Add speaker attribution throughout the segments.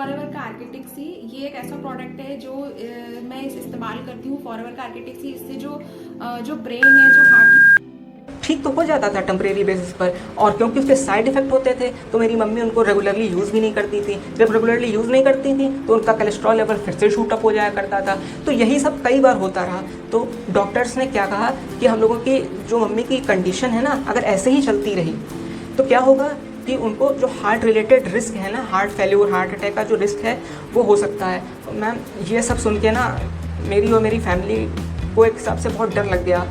Speaker 1: Forever का architect सी ये एक ऐसा प्रोडक्ट है जो मैं इसे इस्तेमाल करती हूँ। फॉरएवर का आर्किटेक्ट सी इससे जो ब्रेन है, जो हार्ट
Speaker 2: ठीक तो हो जाता था टेम्परेरी बेसिस पर। और क्योंकि उसके साइड इफेक्ट होते थे तो मेरी मम्मी उनको रेगुलरली यूज़ भी नहीं करती थी। जब रेगुलरली यूज़ नहीं करती थी तो उनका कोलेस्ट्रॉल लेवल फिर से शूट अप हो जाया करता था। तो यही सब कई बार होता रहा। तो डॉक्टर्स ने क्या कहा कि हम लोगों की जो मम्मी की कंडीशन है ना, अगर ऐसे ही चलती रही तो क्या होगा कि उनको जो हार्ट रिलेटेड रिस्क है ना, हार्ट फेल्यूर, हार्ट अटैक का जो रिस्क है वो हो सकता है। मैम ये सब सुन के ना मेरी और मेरी फैमिली को एक हिसाब से बहुत डर लग गया।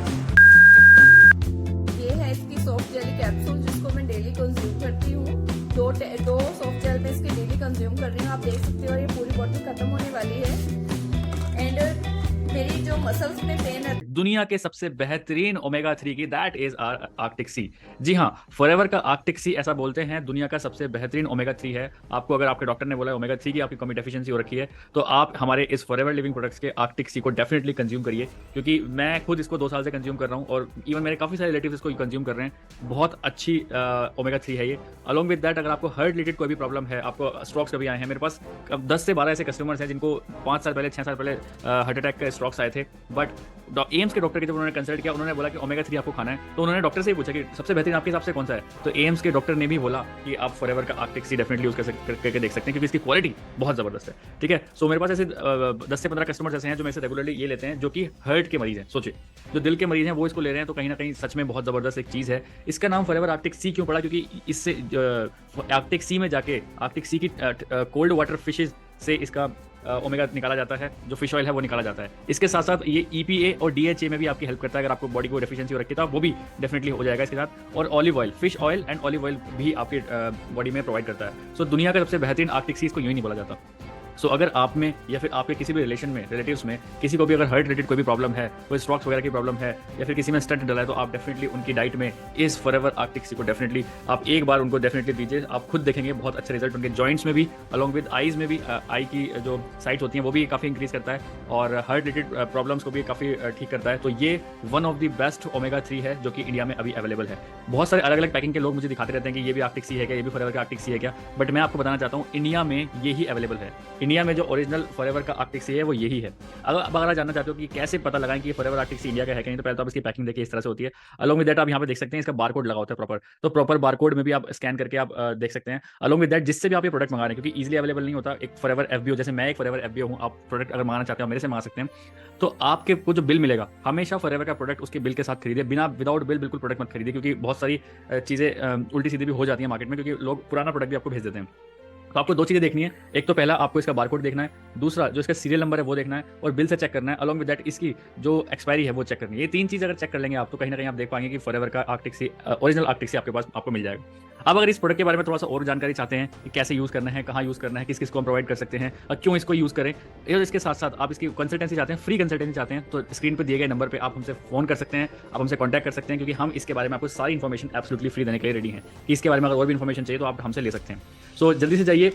Speaker 3: ये है इसकी सॉफ्ट जेली कैप्सूल जिसको मैं डेली कंज्यूम करती हूँ। दो सॉफ्ट जेल में इसके डेली कंज्यूम कर रही हूँ। आप देख सकते हो ये पूरी बॉटल खत्म होने वाली है। एंड मेरी जो मसल्स में पेन है,
Speaker 4: दुनिया के सबसे बेहतरीन ओमेगा 3 की दैट इज आर्कटिक सी। जी हाँ, फॉरएवर का आर्कटिक सी ऐसा बोलते हैं दुनिया का सबसे बेहतरीन ओमेगा 3 है। आपको अगर आपके डॉक्टर ने बोला ओमेगा 3 की आपकी कमी डेफिशिएंसी हो रखी है तो आप हमारे इस फॉरएवर लिविंग प्रोडक्ट्स के आर्कटिक सी को डेफिनेटली कंज्यूम करिए, क्योंकि मैं खुद इसको 2 साल से कंज्यूम कर रहा हूँ और इवन मेरे काफी सारे रिलेटिव इसको कंज्यूम कर रहे हैं। बहुत अच्छी ओमेगा 3 है ये। अलॉन्ग विद दैट, अगर आपको हार्ट रिलेटेड कोई भी प्रॉब्लम है, आपको स्ट्रोक्स कभी आए हैं, मेरे पास 10 से 12 ऐसे कस्टमर्स हैं जिनको 5 साल पहले 6 साल पहले हार्ट अटैक के स्ट्रोक्स आए थे। बट एम्स के डॉक्टर के जब उन्होंने कंसल्ट किया, उन्होंने बोला कि ओमेगा 3 आपको खाना है, तो उन्होंने डॉक्टर से ही पूछा कि सबसे बेहतरीन आपके हिसाब से कौन सा है, तो एम्स के डॉक्टर ने भी बोला कि आप फॉरएवर का आर्कटिक सी डेफिनेटली यूज करके देख सकते हैं, क्योंकि इसकी क्वालिटी बहुत जबरदस्त है। ठीक है, सो मेरे पास ऐसे 10 से 15 कस्टमर्स ऐसे हैं जो मेरे से रेगुलरली ये लेते हैं, जो कि हार्ट के मरीज हैं। सोचिए, जो दिल के मरीज हैं वो इसको ले रहे हैं, तो कहीं ना कहीं सच में बहुत जबरदस्त एक चीज है। इसका नाम फॉरएवर आर्कटिक सी क्यों पड़ा? क्योंकि इससे आर्कटिक सी में जाके आर्कटिक सी की कोल्ड वाटर फिशेज से इसका ओमेगा निकाला जाता है, जो फिश ऑयल है वो निकाला जाता है। इसके साथ साथ ये EPA और DHA में भी आपकी हेल्प करता है। अगर आपको बॉडी को डेफिशिएंसी हो रखी है तो वो भी डेफिनेटली हो जाएगा इसके साथ। और olive oil, fish oil and olive oil भी आपकी बॉडी में प्रोवाइड करता है। सो दुनिया का सबसे बेहतरीन आर्कटिक सी इसको यूं ही नहीं बोला जाता। सो अगर आप में या फिर आपके किसी भी रिलेशन में, रिलेटिव्स में किसी को भी अगर हार्ट रिलेटेड कोई भी प्रॉब्लम है, कोई स्ट्रोक्स वगैरह की प्रॉब्लम है, या फिर किसी में स्टंट डला है, तो आप डेफिनेटली उनकी डाइट में इस फॉरएवर आर्कटिक सी को डेफिनेटली आप एक बार उनको डेफिनेटली दीजिए। आप खुद देखेंगे बहुत अच्छे रिजल्ट उनके जॉइंट्स में भी, अलॉन्ग विद आईज में भी। आई की जो साइट्स होती हैं वो भी काफ़ी इंक्रीज करता है और हार्ट रिलेटेड प्रॉब्लम्स को भी काफ़ी ठीक करता है। तो ये one of the best omega 3 है जो कि इंडिया में अभी अवेलेबल है। बहुत सारे अलग अलग पैकिंग के लोग मुझे दिखाते रहते हैं कि ये भी आर्कटिक सी है क्या, ये भी फॉरएवर का आर्कटिक सी है क्या, बट मैं आपको बताना चाहता हूँ इंडिया में ये ही अवेलेबल है। इंडिया में जो ओरिजिनल फॉरएवर का आर्कटिक सी है वो यही है। अगर आप जानना चाहते हो कि कैसे पता लगाएं कि फॉरएवर आर्कटिक सी इंडिया का है कि नहीं, तो पहले तो आप इसकी पैकिंग देखिए, इस तरह से होती है। अलॉन्ग विद दैट आप यहाँ पे देख सकते हैं इसका बारकोड लगा होता है प्रॉपर, तो प्रॉपर बारकोड में भी आप स्कैन करके आप देख सकते हैं। अलॉन्ग विद दैट जिससे भी आप ये प्रोडक्ट मंगा रहे हैं, क्योंकि ईजिली अवेलेबल नहीं होता। एक फॉरएवर FBO, जैसे मैं एक फॉरएवर FBO हूँ, आप प्रोडक्ट अगर मंगाना चाहते हो मेरे से मंगा सकते हैं। तो आपके को जो बिल मिलेगा, हमेशा फॉरएवर का प्रोडक्ट उसके बिल के साथ खरीदिए, बिना विदाउट बिल बिल्कुल प्रोडक्ट मत खरीदिए, क्योंकि बहुत सारी चीज़ें उल्टी सीधी भी हो जाती हैं मार्केट में, क्योंकि लोग पुराना प्रोडक्ट भी आपको भेज देते हैं। तो आपको 2 चीज़ें देखनी है। एक तो पहला आपको इसका बारकोड देखना है, दूसरा जो इसका सीरियल नंबर है वो देखना है, और बिल से चेक करना है। अलॉन्ग विद दैट इसकी जो एक्सपायरी है वो चेक करनी है। ये 3 चीज़ अगर चेक कर लेंगे आप, तो कहीं ना कहीं आप देख पाएंगे कि फॉरएवर का आर्कटिक सी, ओरिजिनल आर्कटिक सी आपके पास आपको मिल जाएगा। अब अगर इस प्रोडक्ट के बारे में थोड़ा सा और जानकारी चाहते हैं कि कैसे यूज़ करना है, कहाँ यूज़ करना है, किस किस को हम प्रोवाइड कर सकते हैं और क्यों इसको यूज़ करें, और इसके साथ साथ आप इसकी कंसल्टेंसी चाहते हैं, फ्री कंसल्टेंसी चाहते हैं, तो स्क्रीन पर दिए गए नंबर पर आप हमसे फ़ोन कर सकते हैं, आप हमसे कॉन्टैक्ट कर सकते हैं, क्योंकि हम इसके बारे में आपको सारी इन्फॉर्मेशन एब्सोल्युटली फ्री देने के लिए रेडी हैं। कि इसके बारे में अगर और भी इन्फॉर्मेशन चाहिए तो आप हमसे ले सकते हैं। सो जल्दी से जाइए,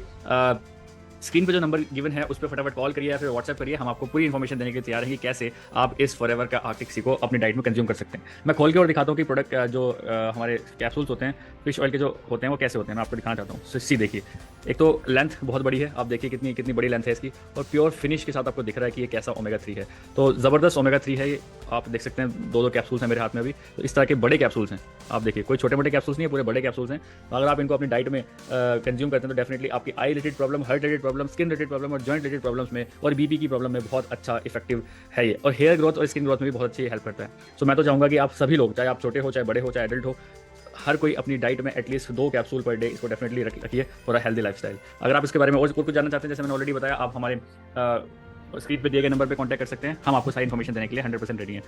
Speaker 4: स्क्रीन पे जो नंबर गिवन है उस पर फटाफट कॉल करिए या फिर व्हाट्सएप करिए। हम आपको पूरी इन्फॉर्मेशन देने के लिए तैयार हैं कि कैसे आप इस फॉरएवर का आर्कटिक सी को अपनी डाइट में कंज्यूम कर सकते हैं। मैं खोल के और दिखाता हूँ कि प्रोडक्ट जो हमारे कैप्सूल्स होते हैं, फिश ऑयल के जो होते हैं, वो कैसे होते हैं। मैं आपको दिखाना चाहता हूँ। सी देखिए, एक तो लेंथ बहुत बड़ी है, आप देखिए कितनी कितनी बड़ी लेंथ है इसकी, और प्योर फिनिश के साथ आपको दिख रहा है कि ये कैसा ओमेगा 3 है। तो ज़बरदस्त ओमेगा 3 है ये। आप देख सकते हैं 2 कैप्सूल्स हैं मेरे हाथ में अभी। तो इस तरह के बड़े कैप्सूल्स हैं, आप देखिए, कोई छोटे मोटे कैप्सूल्स नहीं है, पूरे बड़े कैप्सूल्स हैं। अगर आप इनको अपनी डाइट में कंज्यूम करते हैं तो डेफिनेटली आपकी eye related problem, heart related problem, skin related problem और जॉइंट रिलेटेड प्रॉब्लम्स में और BP की प्रॉब्लम में बहुत अच्छा इफेक्टिव है ये। और हेयर ग्रोथ और स्किन ग्रोथ में भी बहुत अच्छी हेल्प करता है। सो मैं तो चाहूँगा कि आप सभी लोग, चाहे आप छोटे हो, चाहे बड़े हो, चाहे एडल्ट हो, हर कोई अपनी डाइट में एटलीस्ट 2 कैप्सूल पर डे इसको डेफिनेटली रखिए फॉर अ हेल्दी लाइफस्टाइल। अगर आप इसके बारे में और कुछ जानना चाहते हैं, जैसे मैंने ऑलरेडी बताया, आप हमारे स्क्रीन पे दिए गए नंबर पे कांटेक्ट कर सकते हैं। हम आपको सारी इन्फॉर्मेशन देने के लिए 100% रेडी हैं।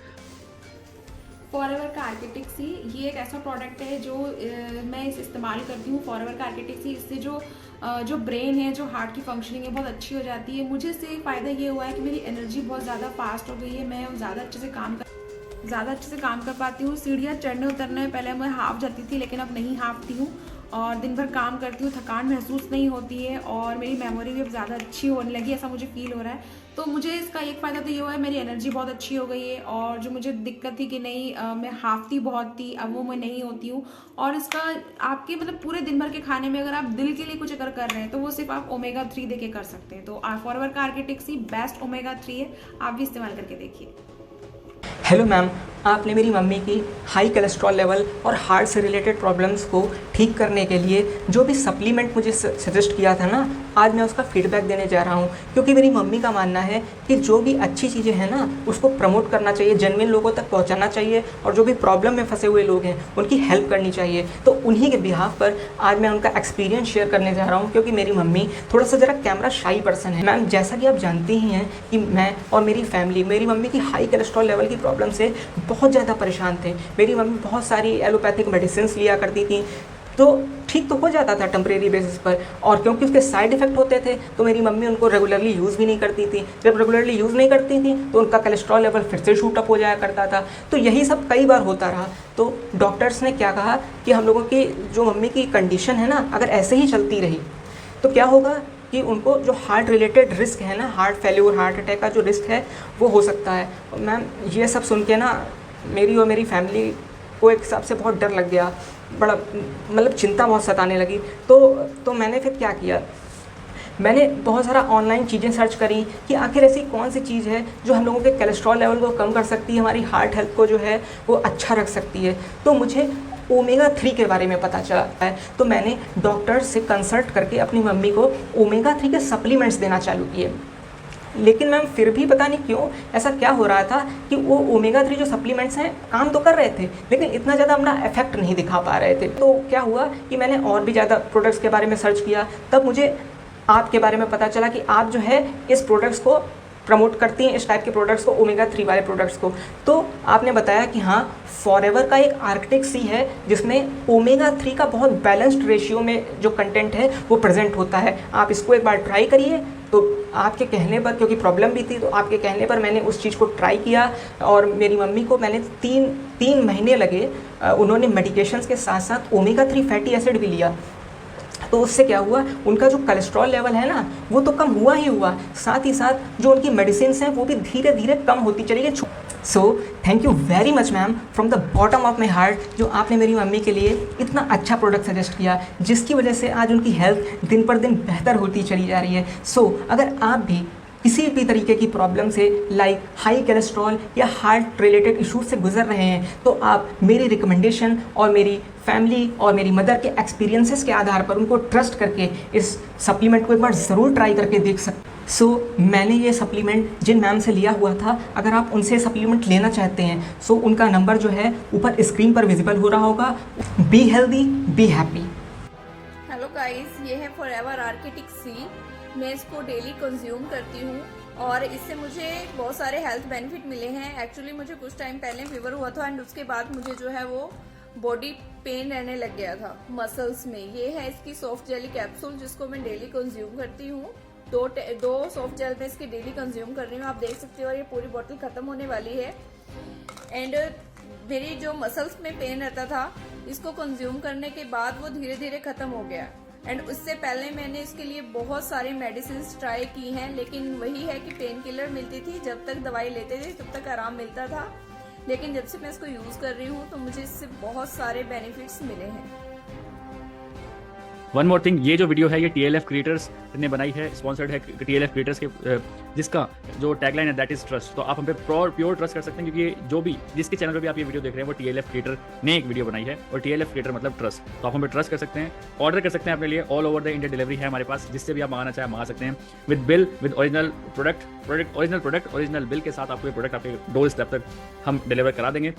Speaker 1: फॉरएवर का आर्किटेक्ट सी ये एक ऐसा प्रोडक्ट है जो मैं इसे इस्तेमाल करती हूँ। फॉरएवर का आर्किटेक्ट सी इससे जो ब्रेन है, जो हार्ट की फंक्शनिंग है, बहुत अच्छी हो जाती है। मुझे इससे फ़ायदा ये हुआ है कि मेरी एनर्जी बहुत ज़्यादा फास्ट हो गई है। मैं ज़्यादा अच्छे से काम कर पाती हूँ। सीढ़ियाँ चढ़ने उतरने में पहले मैं हाफ जाती थी, लेकिन अब नहीं हाफती हूँ। और दिन भर काम करती हूँ, थकान महसूस नहीं होती है और मेरी मेमोरी भी अब ज़्यादा अच्छी होने लगी, ऐसा मुझे फील हो रहा है। तो मुझे इसका एक फ़ायदा तो ये हुआ है, मेरी एनर्जी बहुत अच्छी हो गई है और जो मुझे दिक्कत थी कि नहीं मैं हाफती बहुत थी, अब वो मैं नहीं होती हूँ। और इसका आपके मतलब पूरे दिन भर के खाने में अगर आप दिल के लिए कुछ अगर कर रहे हैं तो वो सिर्फ आप ओमेगा 3 देके कर सकते हैं। तो फॉरएवर का आर्किटेक्सी बेस्ट ओमेगा 3 है, आप भी इस्तेमाल करके देखिए।
Speaker 2: हेलो मैम, आपने मेरी मम्मी की हाई कोलेस्ट्रॉल लेवल और हार्ट से रिलेटेड प्रॉब्लम्स को ठीक करने के लिए जो भी सप्लीमेंट मुझे सजेस्ट किया था ना, आज मैं उसका फीडबैक देने जा रहा हूँ। क्योंकि मेरी मम्मी का मानना है कि जो भी अच्छी चीज़ें हैं ना उसको प्रमोट करना चाहिए, जेन्युइन लोगों तक पहुँचाना चाहिए और जो भी प्रॉब्लम में फंसे हुए लोग हैं उनकी हेल्प करनी चाहिए। तो उन्हीं के बिहाफ पर आज मैं उनका एक्सपीरियंस शेयर करने जा रहा हूँ। क्योंकि मेरी मम्मी थोड़ा सा ज़रा कैमरा शाई पर्सन है। मैम, जैसा कि आप जानती ही हैं कि मैं और मेरी फैमिली मेरी मम्मी की हाई कोलेस्ट्रॉल लेवल की प्रॉब्लम से बहुत ज़्यादा परेशान थे। मेरी मम्मी बहुत सारी एलोपैथिक मेडिसिन लिया करती थी, तो ठीक तो हो जाता था टेम्परेरी बेसिस पर, और क्योंकि उसके साइड इफ़ेक्ट होते थे तो मेरी मम्मी उनको रेगुलरली यूज़ भी नहीं करती थी। जब रेगुलरली यूज़ नहीं करती थी तो उनका कोलेस्ट्रॉल लेवल फिर से शूट अप हो जाया करता था। तो यही सब कई बार होता रहा। तो डॉक्टर्स ने क्या कहा कि हम लोगों की जो मम्मी की कंडीशन है ना, अगर ऐसे ही चलती रही तो क्या होगा कि उनको जो हार्ट रिलेटेड रिस्क है ना, हार्ट फेल्योर, हार्ट अटैक का जो रिस्क है वो हो सकता है। मैम, ये सब सुन के ना मेरी और मेरी फैमिली को एक हिसाब से बहुत डर लग गया, बड़ा मतलब चिंता बहुत सताने लगी। तो मैंने फिर क्या किया, मैंने बहुत सारा ऑनलाइन चीज़ें सर्च करी कि आखिर ऐसी कौन सी चीज़ है जो हम लोगों के कोलेस्ट्रॉल लेवल को कम कर सकती है, हमारी हार्ट हेल्थ को जो है वो अच्छा रख सकती है। तो मुझे ओमेगा 3 के बारे में पता चला है। तो मैंने डॉक्टर से कंसल्ट करके अपनी मम्मी को ओमेगा 3 के सप्लीमेंट्स देना चालू किए। लेकिन मैम फिर भी पता नहीं क्यों ऐसा क्या हो रहा था कि वो ओमेगा 3 जो सप्लीमेंट्स हैं काम तो कर रहे थे लेकिन इतना ज़्यादा अपना इफेक्ट नहीं दिखा पा रहे थे। तो क्या हुआ कि मैंने और भी ज़्यादा प्रोडक्ट्स के बारे में सर्च किया, तब मुझे आपके बारे में पता चला कि आप जो है इस प्रोडक्ट्स को प्रमोट करती हैं, इस टाइप के प्रोडक्ट्स को, ओमेगा 3 वाले प्रोडक्ट्स को। तो आपने बताया कि हाँ, फॉरएवर का एक आर्किटेक्सी है जिसमें ओमेगा 3 का बहुत बैलेंस्ड रेशियो में जो कंटेंट है वो प्रेजेंट होता है। आप इसको एक बार ट्राई करिए। तो आपके कहने पर, क्योंकि प्रॉब्लम भी थी तो आपके कहने पर मैंने उस चीज़ को ट्राई किया और मेरी मम्मी को मैंने तीन महीने लगे। उन्होंने मेडिकेशंस के साथ साथ ओमेगा 3 फैटी एसिड भी लिया। तो उससे क्या हुआ, उनका जो कोलेस्ट्रॉल लेवल है ना वो तो कम हुआ ही हुआ, साथ ही साथ जो उनकी मेडिसिन हैं वो भी धीरे धीरे कम होती चली गई। So thank you very much ma'am, from the bottom of my heart, जो आपने मेरी मम्मी के लिए इतना अच्छा प्रोडक्ट सजेस्ट किया जिसकी वजह से आज उनकी हेल्थ दिन पर दिन बेहतर होती चली जा रही है। सो अगर आप भी किसी भी तरीके की प्रॉब्लम से लाइक हाई कोलेस्ट्रॉल या हार्ट रिलेटेड इशूज से गुजर रहे हैं तो आप मेरी रिकमेंडेशन और मेरी फैमिली और मेरी मदर के एक्सपीरियंसेस के आधार पर उनको ट्रस्ट करके इस सप्लीमेंट को एक बार ज़रूर ट्राई करके देख सकते। सो मैंने ये सप्लीमेंट जिन मैम से लिया हुआ था, अगर आप उनसे सप्लीमेंट लेना चाहते हैं सो उनका नंबर जो है ऊपर स्क्रीन पर विजिबल हो रहा होगा। Be healthy, be happy.
Speaker 3: Hello guys, ये है फॉरएवर आर्किटेक्सी। मैं इसको डेली कंज्यूम करती हूँ और इससे मुझे बहुत सारे हेल्थ बेनिफिट मिले हैं। एक्चुअली मुझे कुछ टाइम पहले फीवर हुआ था एंड उसके बाद मुझे जो है वो बॉडी पेन रहने लग गया था मसल्स में। ये है इसकी सॉफ्ट जेली कैप्सूल जिसको मैं डेली कंज्यूम करती हूँ। दो सॉफ्ट जेल में इसकी डेली कंज्यूम कर रही हूँ, आप देख सकते हो। और ये पूरी बोतल खत्म होने वाली है। एंड मेरी जो मसल्स में पेन रहता था, इसको कंज्यूम करने के बाद वो धीरे धीरे खत्म हो गया। एंड उससे पहले मैंने इसके लिए बहुत सारी मेडिसिन ट्राई की हैं, लेकिन वही है कि पेन किलर मिलती थी, जब तक दवाई लेते थे तब तक आराम मिलता था। लेकिन जब से मैं इसको यूज कर रही हूँ तो मुझे इससे बहुत सारे बेनिफिट्स मिले हैं।
Speaker 4: वन मोर थिंग, ये जो वीडियो है ये TLF क्रिएटर्स ने बनाई है, स्पॉन्सर्ड है TLF क्रिएटर्स के, जिसका जो टैगलाइन है दैट इज ट्रस्ट। तो आप हम पे प्योर ट्रस्ट कर सकते हैं क्योंकि जो भी जिसके चैनल पे भी आप ये वीडियो देख रहे हैं वो TLF क्रिएटर ने एक वीडियो बनाई है और TLF क्रिएटर मतलब ट्रस्ट। तो आप हम पे ट्रस्ट कर सकते हैं, ऑर्डर कर सकते हैं अपने लिए। All over the India delivery है हमारे पास, जिससे भी आप मंगाना चाहें मंगा सकते हैं with bill, with original product original bill के साथ आपको ये प्रोडक्ट आपके डोर स्टेप तक हम डिलीवर करा देंगे।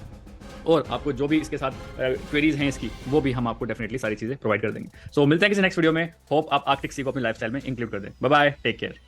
Speaker 4: और आपको जो भी इसके साथ क्वेरीज हैं इसकी, वो भी हम आपको डेफिनेटली सारी चीज़ें प्रोवाइड कर देंगे। सो मिलते हैं किसी नेक्स्ट वीडियो में। होप आप आर्किटेक्सी को अपनी लाइफस्टाइल में इंक्लूड कर दें। Bye bye, take care.